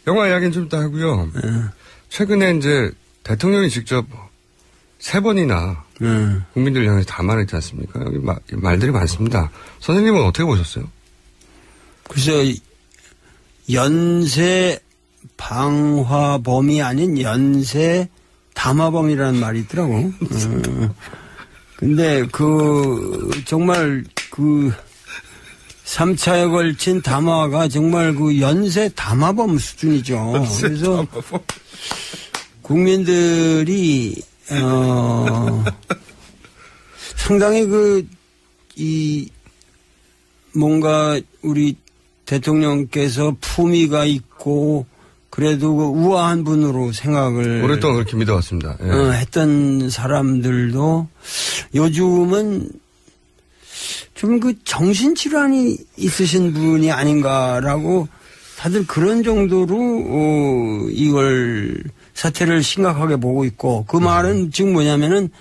영화 이야기는 좀 이따 하고요. 최근에 이제 대통령이 직접 3번이나 국민들을 향해서 담아냈지 않습니까? 여기 말들이 많습니다. 선생님은 어떻게 보셨어요? 글쎄요, 연쇄 방화범이 아닌 연쇄 담화범이라는 말이 있더라고. 근데 정말 3차에 걸친 담화가 정말 연쇄 담화범 수준이죠. 그래서 국민들이 상당히 뭔가 우리 대통령께서 품위가 있고 그래도 우아한 분으로 생각을 오랫동안 그렇게 믿어왔습니다. 예. 했던 사람들도 요즘은 좀 정신질환이 있으신 분이 아닌가라고 다들 그런 정도로 이걸 사태를 심각하게 보고 있고 그 말은 지금 뭐냐면은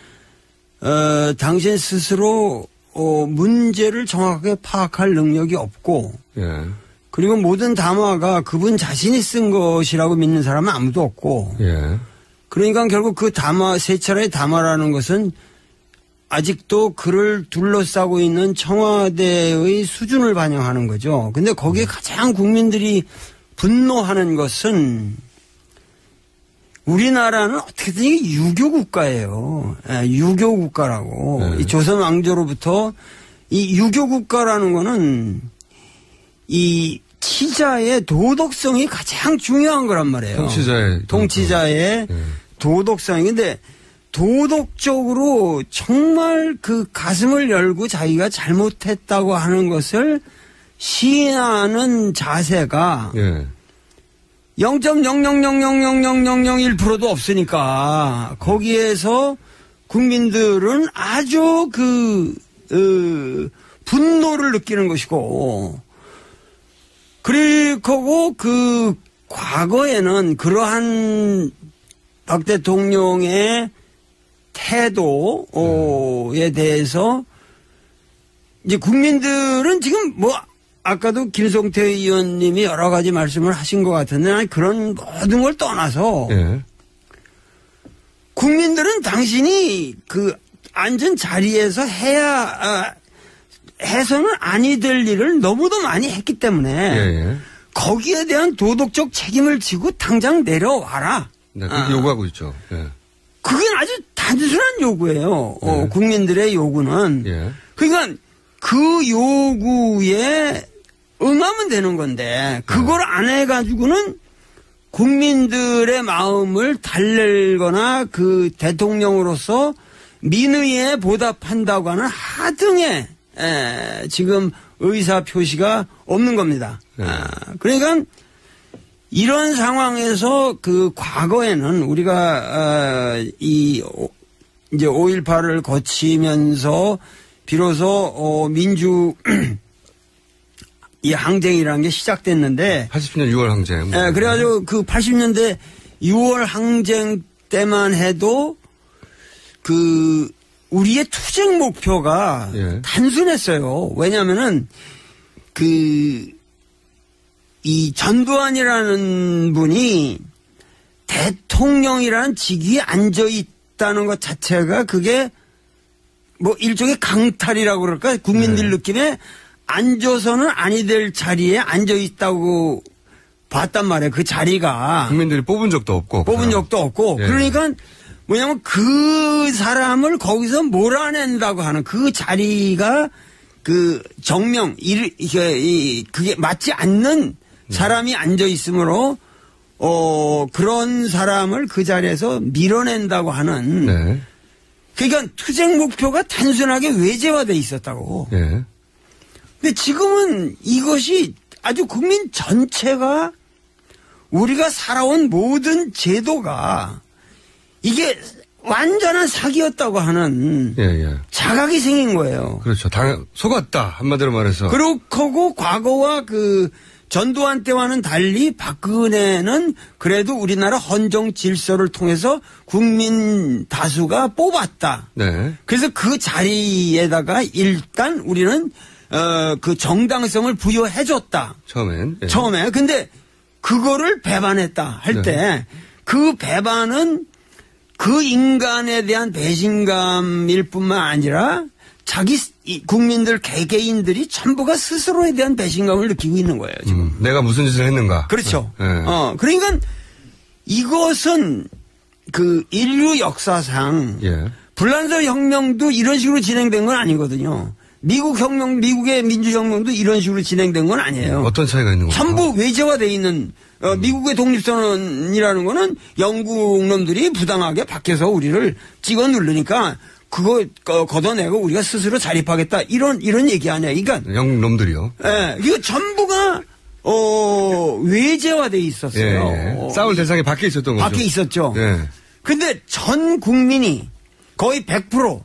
당신 스스로 문제를 정확하게 파악할 능력이 없고 예. 그리고 모든 담화가 그분 자신이 쓴 것이라고 믿는 사람은 아무도 없고 예. 그러니까 결국 그 담화, 세 차례의 담화라는 것은 아직도 그를 둘러싸고 있는 청와대의 수준을 반영하는 거죠. 근데 거기에 가장 국민들이 분노하는 것은 우리나라는 어떻게든 유교 국가예요. 유교 국가라고. 이 조선 왕조로부터 이 유교 국가라는 거는 이 치자의 도덕성이 가장 중요한 거란 말이에요. 통치자의 도덕성이. 근데 도덕적으로 정말 가슴을 열고 자기가 잘못했다고 하는 것을 시인하는 자세가 0.000000001%도 없으니까 거기에서 국민들은 아주 분노를 느끼는 것이고 그리고 과거에는 그러한 박 대통령의 태도에 대해서 이제 국민들은 지금 아까도 김성태 의원님이 여러 가지 말씀을 하신 것 같은데 그런 모든 걸 떠나서 국민들은 당신이 앉은 자리에서 해서는 아니 될 일을 너무도 많이 했기 때문에 거기에 대한 도덕적 책임을 지고 당장 내려와라. 네, 그렇게 요구하고 있죠. 그게 아주 단순한 요구예요. 국민들의 요구는. 그러니까 그 요구에 응하면 되는 건데 그걸 안 해가지고는 국민들의 마음을 달랠거나 대통령으로서 민의에 보답한다고 하는 하등의 지금 의사 표시가 없는 겁니다. 그러니까 이런 상황에서 과거에는 우리가 이제 5.18을 거치면서 비로소 민주 이 항쟁이라는 게 시작됐는데 80년 6월 항쟁. 그래가지고 80년대 6월 항쟁 때만 해도 우리의 투쟁 목표가 단순했어요. 왜냐면은 이 전두환이라는 분이 대통령이라는 직위에 앉아 있다는 것 자체가 그게 일종의 강탈이라고 그럴까? 국민들 느낌에 앉아서는 아니 될 자리에 앉아 있다고 봤단 말이에요. 그 자리가. 국민들이 뽑은 적도 없고. 그러니까 뭐냐면 그 사람을 거기서 몰아낸다고 하는 그 자리가 정명, 그게 맞지 않는 사람이 앉아 있으므로 그런 사람을 그 자리에서 밀어낸다고 하는 그러니까 투쟁 목표가 단순하게 외제화돼 있었다고. 근데 지금은 이것이 아주 국민 전체가 우리가 살아온 모든 제도가 이게 완전한 사기였다고 하는 자각이 생긴 거예요. 그렇죠. 속았다 한마디로 말해서. 그렇고 과거와 전두환 때와는 달리 박근혜는 그래도 우리나라 헌정 질서를 통해서 국민 다수가 뽑았다. 그래서 그 자리에다가 일단 우리는 정당성을 부여해줬다. 처음엔. 처음에. 근데 그거를 배반했다 할 때 그 배반은 그 인간에 대한 배신감일 뿐만 아니라 자기 국민들 개개인들이 전부가 스스로에 대한 배신감을 느끼고 있는 거예요. 지금. 내가 무슨 짓을 했는가. 그렇죠. 그러니까 이것은 그 인류 역사상 불란서 혁명도 이런 식으로 진행된 건 아니거든요. 미국의 민주혁명도 이런 식으로 진행된 건 아니에요. 어떤 차이가 있는 거죠? 전부 외제화되어 있는 미국의 독립선언이라는 거는 영국 놈들이 부당하게 밖에서 우리를 찍어 누르니까 그거 걷어내고 우리가 스스로 자립하겠다 이런 얘기 아니야. 그러니까 영국 놈들이요. 예, 이거 전부가 외제화되어 있었어요. 싸울 대상이 밖에 있었던 거죠. 밖에 있었죠. 근데 전 국민이 거의 100%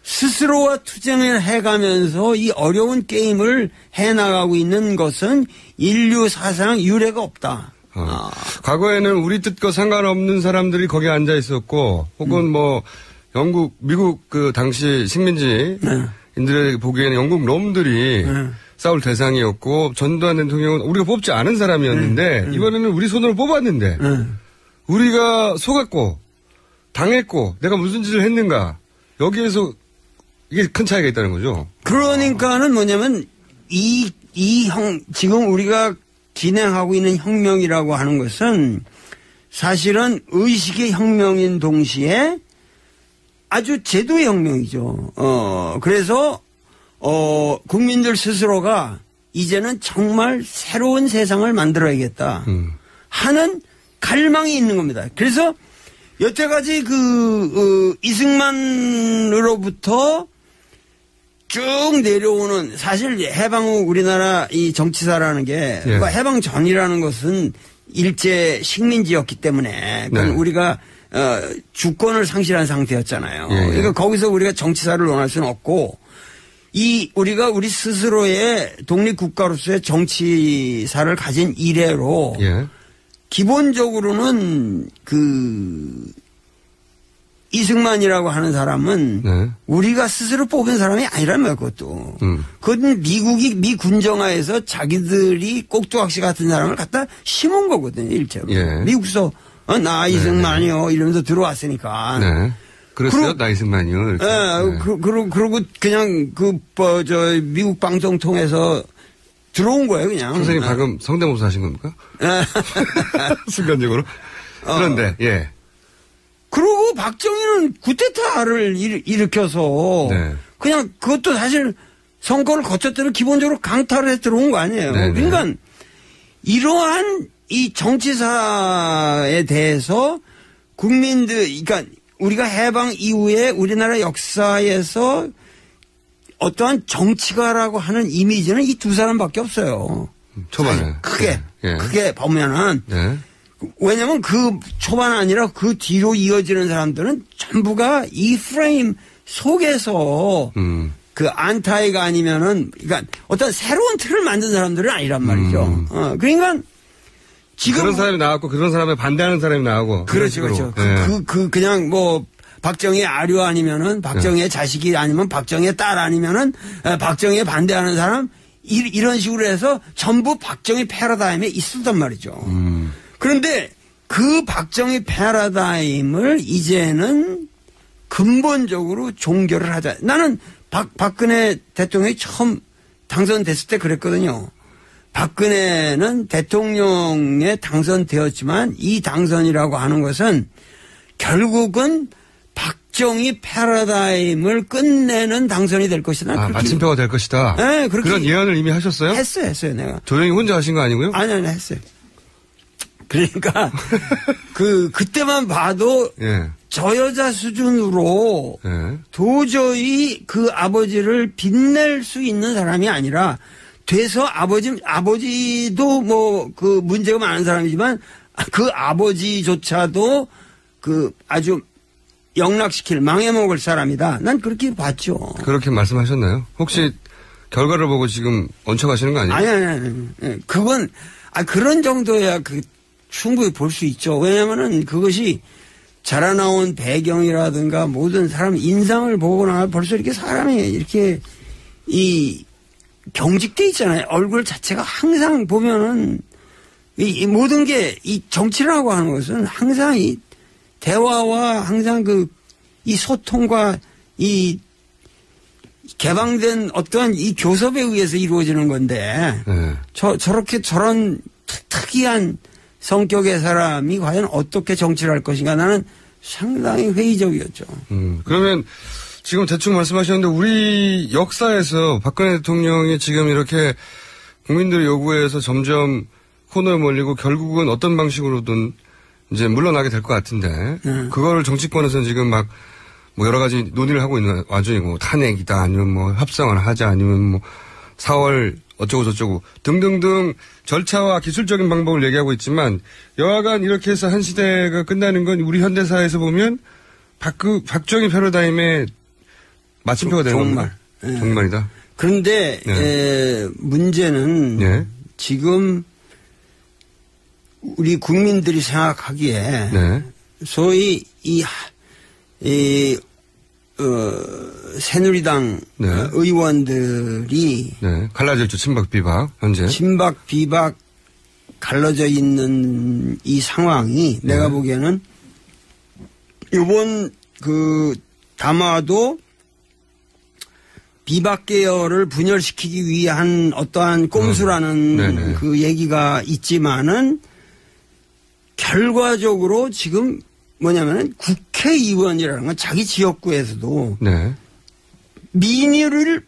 스스로와 투쟁을 해가면서 이 어려운 게임을 해나가고 있는 것은 인류 사상 유례가 없다. 과거에는 우리 뜻과 상관없는 사람들이 거기에 앉아 있었고, 혹은 뭐 영국, 미국 그 당시 식민지인들에게 보기에는 영국 놈들이 싸울 대상이었고, 전두환 대통령은 우리가 뽑지 않은 사람이었는데 이번에는 우리 손으로 뽑았는데 우리가 속았고 당했고 내가 무슨 짓을 했는가, 여기에서 이게 큰 차이가 있다는 거죠. 그러니까는 뭐냐면 지금 우리가 진행하고 있는 혁명이라고 하는 것은 사실은 의식의 혁명인 동시에 아주 제도의 혁명이죠. 그래서 국민들 스스로가 이제는 정말 새로운 세상을 만들어야겠다 하는 갈망이 있는 겁니다. 그래서 여태까지 이승만으로부터 쭉 내려오는, 사실 해방 후 우리나라 이 정치사라는 게 해방 전이라는 것은 일제 식민지였기 때문에 우리가 주권을 상실한 상태였잖아요. 그러니까 거기서 우리가 정치사를 논할 수는 없고, 우리가 우리 스스로의 독립국가로서의 정치사를 가진 이래로 기본적으로는 이승만이라고 하는 사람은 우리가 스스로 뽑은 사람이 아니란 말이야, 그것도. 그건 미 군정하에서 자기들이 꼭두각시 같은 사람을 갖다 심은 거거든요, 일제로. 미국서 나 이승만이요 이러면서 들어왔으니까. 그랬어요? 나 이승만이요. 그러고 그냥 미국 방송 통해서 들어온 거예요, 그냥. 선생님 방금 성대모사 하신 겁니까? 순간적으로. 그런데, 그리고 박정희는 쿠데타를 일으켜서 그냥 그것도 사실 선거를 거쳤더니 기본적으로 강탈을 해 들어온 거 아니에요. 그러니까 이러한 이 정치사에 대해서 국민들, 그러니까 우리가 해방 이후에 우리나라 역사에서 어떠한 정치가라고 하는 이미지는 이 두 사람밖에 없어요. 초반에. 크게 보면은. 왜냐면 그 초반 아니라 그 뒤로 이어지는 사람들은 전부가 이 프레임 속에서 그 안타이가 아니면은, 그러니까 어떤 새로운 틀을 만든 사람들은 아니란 말이죠. 그러니까 지금. 그런 사람이 나왔고 그런 사람에 반대하는 사람이 나오고. 그렇죠. 그냥 뭐 박정희의 아류 아니면은 박정희의 자식이 아니면 박정희의 딸 아니면은 박정희에 반대하는 사람 이런 식으로 해서 전부 박정희 패러다임에 있었단 말이죠. 그런데 그 박정희 패러다임을 이제는 근본적으로 종결을 하자. 나는 박근혜 대통령이 처음 당선됐을 때 그랬거든요. 박근혜는 대통령에 당선되었지만 이 당선이라고 하는 것은 결국은 박정희 패러다임을 끝내는 당선이 될 것이다. 마침표가 될 것이다. 네, 그런 예언을 이미 하셨어요? 했어요, 내가. 조용히 혼자 하신 거 아니고요? 아니, 했어요. 그러니까 그때만 봐도 저 여자 수준으로 도저히 그 아버지를 빛낼 수 있는 사람이 아니라 돼서 아버지도 뭐 그 문제가 많은 사람이지만 그 아버지조차도 그 아주 영락시킬 망해먹을 사람이다. 난 그렇게 봤죠. 그렇게 말씀하셨나요? 혹시 결과를 보고 지금 얹혀가시는 거 아니에요? 아니. 그건 그런 정도야 충분히 볼 수 있죠. 왜냐면은 그것이 자라나온 배경이라든가 모든 사람 인상을 보거나 벌써 이렇게 사람이 이렇게 경직돼 있잖아요. 얼굴 자체가 항상 보면은 이 모든 게 이 정치라고 하는 것은 항상 이 대화와 항상 이 소통과 이 개방된 어떠한 이 교섭에 의해서 이루어지는 건데 저렇게 저런 특이한 성격의 사람이 과연 어떻게 정치를 할 것인가 나는 상당히 회의적이었죠. 그러면 지금 대충 말씀하셨는데 우리 역사에서 박근혜 대통령이 지금 이렇게 국민들의 요구에서 점점 코너에 몰리고 결국은 어떤 방식으로든 이제 물러나게 될 것 같은데 그거를 정치권에서는 지금 막 뭐 여러 가지 논의를 하고 있는 와중이고 탄핵이다 아니면 뭐 협상을 하자 아니면 뭐 4월 어쩌고 저쩌고 등등등 절차와 기술적인 방법을 얘기하고 있지만 여하간 이렇게 해서 한 시대가 끝나는 건 우리 현대사에서 보면 박정희 패러다임의 마침표가 되는 겁니다. 정말이다. 그런데 문제는 지금 우리 국민들이 생각하기에 소위 새누리당 의원들이 갈라졌죠. 친박 비박 현재 친박 비박 갈라져 있는 이 상황이 내가 보기에는 이번 담화도 비박 계열을 분열시키기 위한 어떠한 꼼수라는 그 얘기가 있지만은 결과적으로 지금 뭐냐면은 국회의원이라는 건 자기 지역구에서도 민의를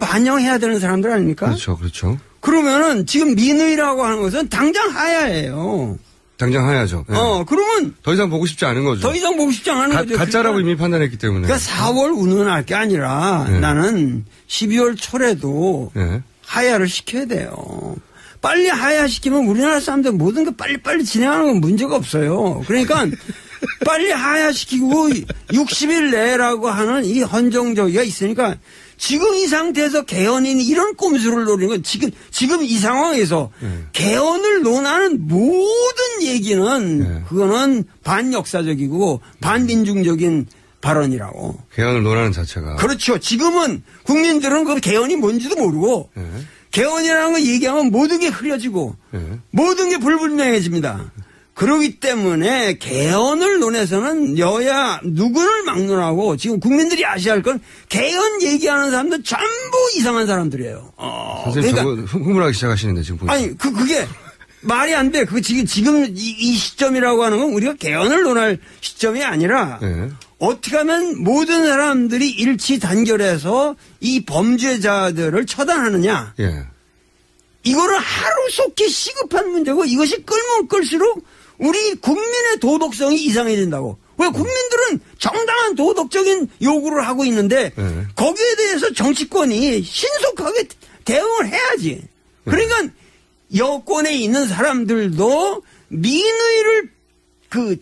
반영해야 되는 사람들 아닙니까? 그렇죠. 그러면은 지금 민의라고 하는 것은 당장 하야예요. 당장 하야죠. 그러면 더 이상 보고 싶지 않은 거죠. 더 이상 보고 싶지 않은 거죠. 가짜라고 이미 판단했기 때문에. 그러니까 4월 운운할 게 아니라 나는 12월 초래도 하야를 시켜야 돼요. 빨리 하야시키면 우리나라 사람들 모든 게 빨리빨리 진행하는 건 문제가 없어요. 그러니까 빨리 하야시키고 60일 내라고 하는 이 헌정적이가 있으니까 지금 이 상태에서 개헌인이 이런 꼼수를 노리는 건 지금 이 상황에서 개헌을 논하는 모든 얘기는 그거는 반역사적이고 반민중적인 발언이라고. 개헌을 논하는 자체가. 그렇죠. 지금은 국민들은 그 개헌이 뭔지도 모르고 개헌이라는 거 얘기하면 모든 게 흐려지고 모든 게 불분명해집니다. 그렇기 때문에 개헌을 논해서는 여야 누구를 막론하고 지금 국민들이 아셔야 할 건 개헌 얘기하는 사람들 전부 이상한 사람들이에요. 선생님 그러니까 흥분하기 시작하시는데 지금 보니까. 아니 그게 말이 안 돼. 지금 이 시점이라고 하는 건 우리가 개헌을 논할 시점이 아니라 어떻게 하면 모든 사람들이 일치 단결해서 이 범죄자들을 처단하느냐. 이거를 하루속히 시급한 문제고 이것이 끌면 끌수록 우리 국민의 도덕성이 이상해진다고. 왜 국민들은 정당한 도덕적인 요구를 하고 있는데 거기에 대해서 정치권이 신속하게 대응을 해야지. 그러니까 여권에 있는 사람들도 민의를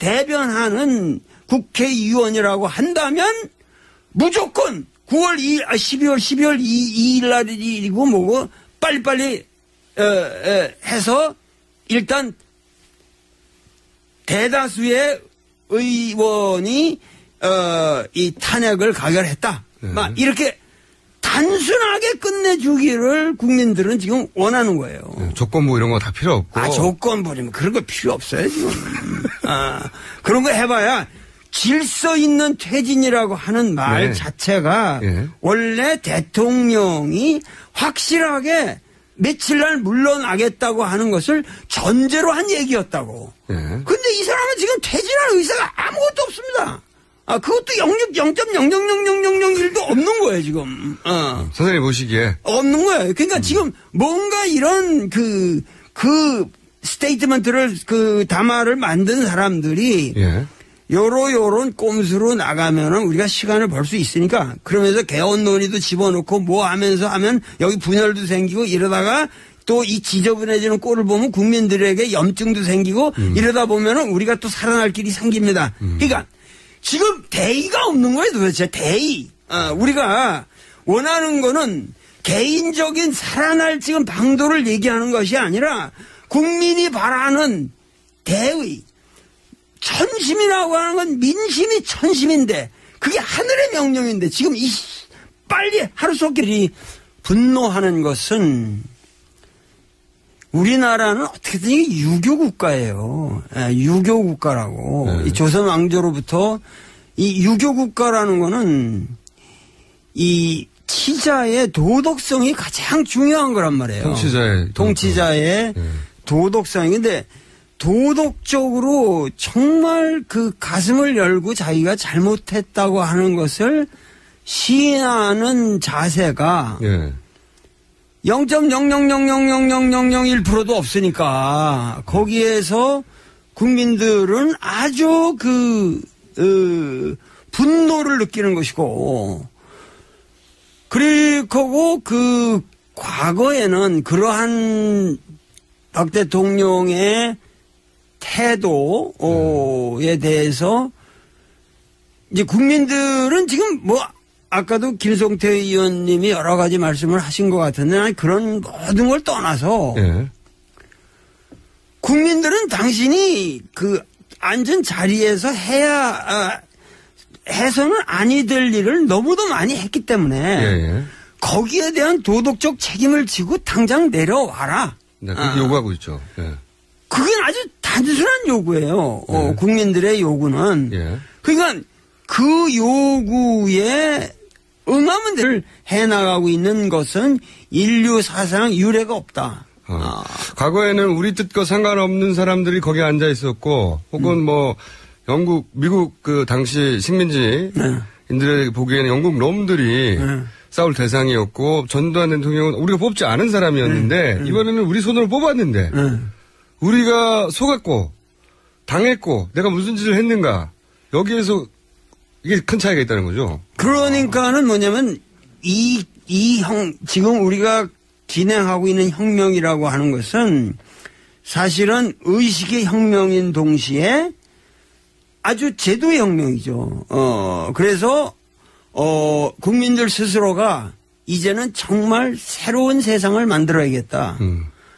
대변하는 국회의원이라고 한다면 무조건 12월 2일 날이고 뭐고 빨리빨리 해서 일단 대다수의 의원이 이 탄핵을 가결했다. 막 이렇게 단순하게 끝내주기를 국민들은 지금 원하는 거예요. 조건부 이런 거 다 필요 없고. 조건부면 그런 거 필요 없어요 지금. 그런 거 해봐야 질서 있는 퇴진이라고 하는 말 자체가 원래 대통령이 확실하게 며칠 날 물러나겠다고 하는 것을 전제로 한 얘기였다고. 근데 이 사람은 지금 퇴진할 의사가 아무것도 없습니다. 그것도 0.000001도 없는 거예요, 지금. 선생님 보시기에. 없는 거예요. 그러니까 지금 뭔가 이런 스테이트먼트를 담화를 만든 사람들이 요런 꼼수로 나가면은 우리가 시간을 벌 수 있으니까 그러면서 개헌 논의도 집어넣고 뭐 하면서 하면 여기 분열도 생기고 이러다가 또 이 지저분해지는 꼴을 보면 국민들에게 염증도 생기고 이러다 보면은 우리가 또 살아날 길이 생깁니다. 그러니까 지금 대의가 없는 거예요, 도대체. 대의. 우리가 원하는 거는 개인적인 살아날 지금 방도를 얘기하는 것이 아니라 국민이 바라는 대의. 천심이라고 하는 건 민심이 천심인데 그게 하늘의 명령인데 지금 빨리 하루속히 분노하는 것은 우리나라는 어떻게든 유교 국가예요. 유교 국가라고. 이 조선 왕조로부터 이 유교 국가라는 거는 이 치자의 도덕성이 가장 중요한 거란 말이에요. 통치자의 도덕성이. 근데 도덕적으로 정말 그 가슴을 열고 자기가 잘못했다고 하는 것을 시인하는 자세가 0.000000001%도 없으니까 거기에서 국민들은 아주 분노를 느끼는 것이고, 그리고 그 과거에는 그러한 박 대통령의 태도에 대해서 이제 국민들은 지금 뭐 아까도 김성태 의원님이 여러 가지 말씀을 하신 것 같은데 그런 모든 걸 떠나서 국민들은 당신이 그 앉은 자리에서 해서는 아니 될 일을 너무도 많이 했기 때문에 거기에 대한 도덕적 책임을 지고 당장 내려와라. 네, 그렇게 요구하고 있죠. 그게 아주 단순한 요구예요. 국민들의 요구는. 그러니까 그 요구에 응하면 될 해나가고 있는 것은 인류 사상 유례가 없다. 과거에는 우리 뜻과 상관없는 사람들이 거기에 앉아 있었고, 혹은 뭐 영국, 미국 그 당시 식민지인들에게 보기에는 영국 놈들이 싸울 대상이었고, 전두환 대통령은 우리가 뽑지 않은 사람이었는데 이번에는 우리 손으로 뽑았는데 우리가 속았고 당했고 내가 무슨 짓을 했는가, 여기에서 이게 큰 차이가 있다는 거죠. 그러니까는 뭐냐면 지금 우리가 진행하고 있는 혁명이라고 하는 것은 사실은 의식의 혁명인 동시에 아주 제도의 혁명이죠. 그래서 국민들 스스로가 이제는 정말 새로운 세상을 만들어야겠다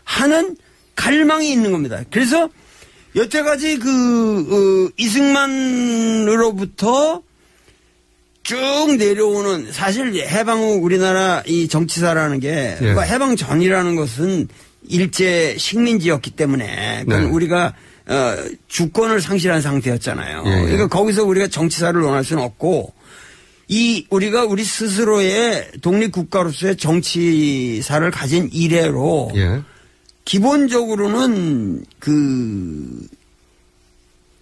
하는 갈망이 있는 겁니다. 그래서 여태까지 이승만으로부터 쭉 내려오는, 사실 해방 후 우리나라 이 정치사라는 게 해방 전이라는 것은 일제 식민지였기 때문에 우리가 주권을 상실한 상태였잖아요. 그러니까 거기서 우리가 정치사를 논할 수는 없고, 우리가 우리 스스로의 독립국가로서의 정치사를 가진 이래로 기본적으로는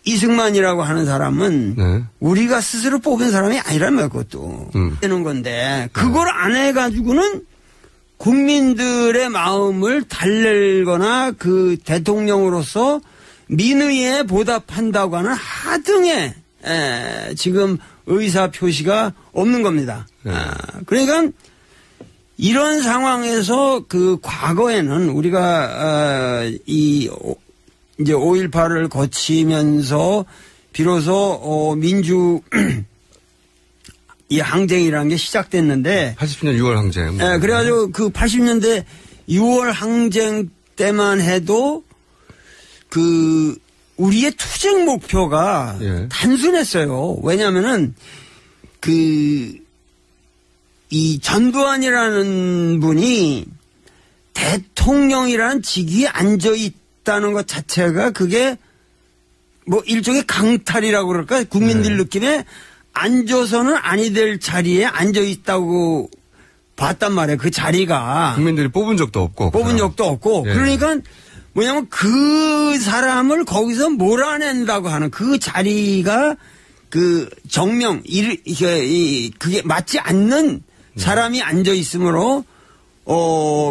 이승만이라고 하는 사람은 우리가 스스로 뽑은 사람이 아니란 말이야, 그것도. 되는 건데, 그걸 안 해가지고는 국민들의 마음을 달랠거나 그 대통령으로서 민의에 보답한다고 하는 하등의 지금 의사 표시가 없는 겁니다. 그러니까 이런 상황에서 그 과거에는 우리가 이제 5.18을 거치면서 비로소 민주 이 항쟁이라는 게 시작됐는데 80년 6월 항쟁. 네, 그래가지고 그 80년대 6월 항쟁 때만 해도 우리의 투쟁 목표가 단순했어요. 왜냐면은 이 전두환이라는 분이 대통령이라는 직위에 앉아 있다는 것 자체가 그게 뭐 일종의 강탈이라고 그럴까? 국민들 느낌에 앉아서는 아니 될 자리에 앉아 있다고 봤단 말이에요. 그 자리가. 국민들이 뽑은 적도 없고. 그러니까 뭐냐면 그 사람을 거기서 몰아낸다고 하는 그 자리가 그 정명, 그게 맞지 않는 사람이 앉아 있으므로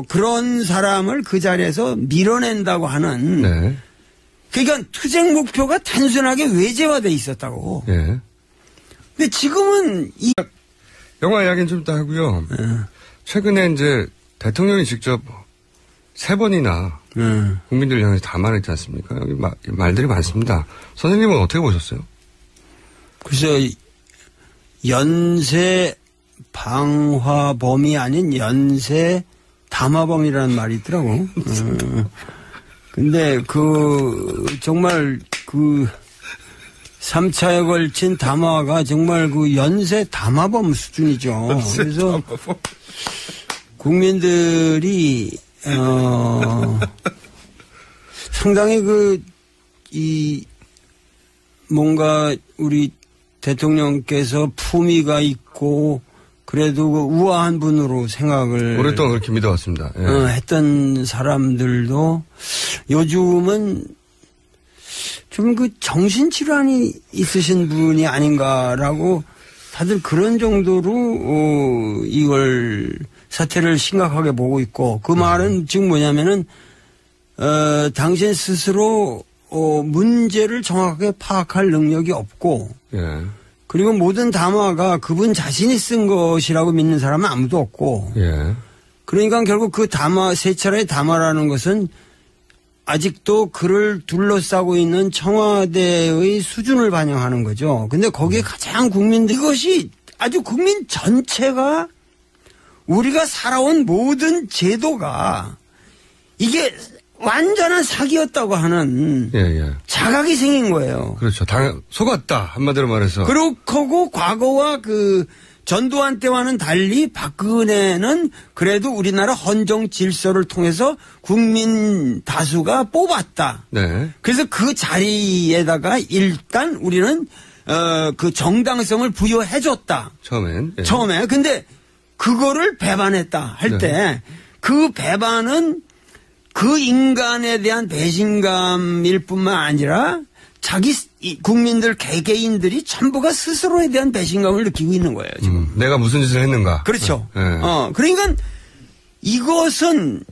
그런 사람을 그 자리에서 밀어낸다고 하는. 그러니까 투쟁 목표가 단순하게 외제화돼 있었다고. 근데 지금은 영화 이야기는 좀 이따 하고요. 최근에 이제 대통령이 직접 3번이나 국민들을 향해서 담아냈지 않습니까? 여기 말들이 많습니다. 선생님은 어떻게 보셨어요? 글쎄요, 연쇄 방화범이 아닌 연쇄 담화범이라는 말이 있더라고. 근데 정말 3차에 걸친 담화가 정말 연쇄 담화범 수준이죠. 그래서 국민들이 상당히 뭔가 우리 대통령께서 품위가 있고 그래도 우아한 분으로 생각을 오랫동안 그렇게 믿어왔습니다. 예. 했던 사람들도 요즘은 좀 정신질환이 있으신 분이 아닌가라고 다들 그런 정도로 이걸 사태를 심각하게 보고 있고 그 말은 지금 뭐냐면은 당신 스스로 문제를 정확하게 파악할 능력이 없고 예. 그리고 모든 담화가 그분 자신이 쓴 것이라고 믿는 사람은 아무도 없고 예. 그러니까 결국 그 담화 세 차례의 담화라는 것은 아직도 그를 둘러싸고 있는 청와대의 수준을 반영하는 거죠. 근데 거기에 가장 이것이 아주 국민 전체가 우리가 살아온 모든 제도가 이게 완전한 사기였다고 하는 자각이 생긴 거예요. 그렇죠. 속았다. 한마디로 말해서. 그렇고 과거와 전두환 때와는 달리 박근혜는 그래도 우리나라 헌정 질서를 통해서 국민 다수가 뽑았다. 네. 그래서 그 자리에다가 일단 우리는 그 정당성을 부여해줬다. 처음엔. 예. 처음에. 근데 그거를 배반했다 할 때 그 배반은 그 인간에 대한 배신감일 뿐만 아니라 자기 국민들 개개인들이 전부가 스스로에 대한 배신감을 느끼고 있는 거예요. 지금. 내가 무슨 짓을 했는가. 그렇죠. 네. 그러니까 이것은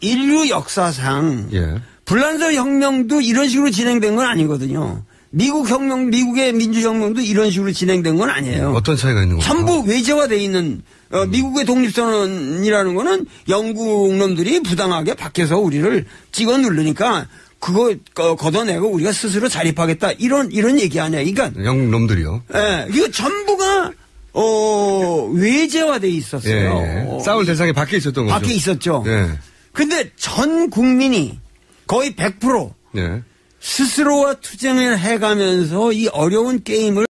인류 역사상 불란서 혁명도 이런 식으로 진행된 건 아니거든요. 미국의 민주혁명도 이런 식으로 진행된 건 아니에요. 어떤 차이가 있는 거죠? 전부 외제화되어 있는 미국의 독립선언이라는 거는 영국 놈들이 부당하게 밖에서 우리를 찍어 누르니까 그거 걷어내고 우리가 스스로 자립하겠다 이런 얘기 아니야. 그러니까 영국 놈들이요. 예, 이거 전부가 외제화돼 있었어요. 싸울 대상이 밖에 있었던 거죠. 밖에 있었죠. 근데 전 국민이 거의 100% 스스로와 투쟁을 해가면서 이 어려운 게임을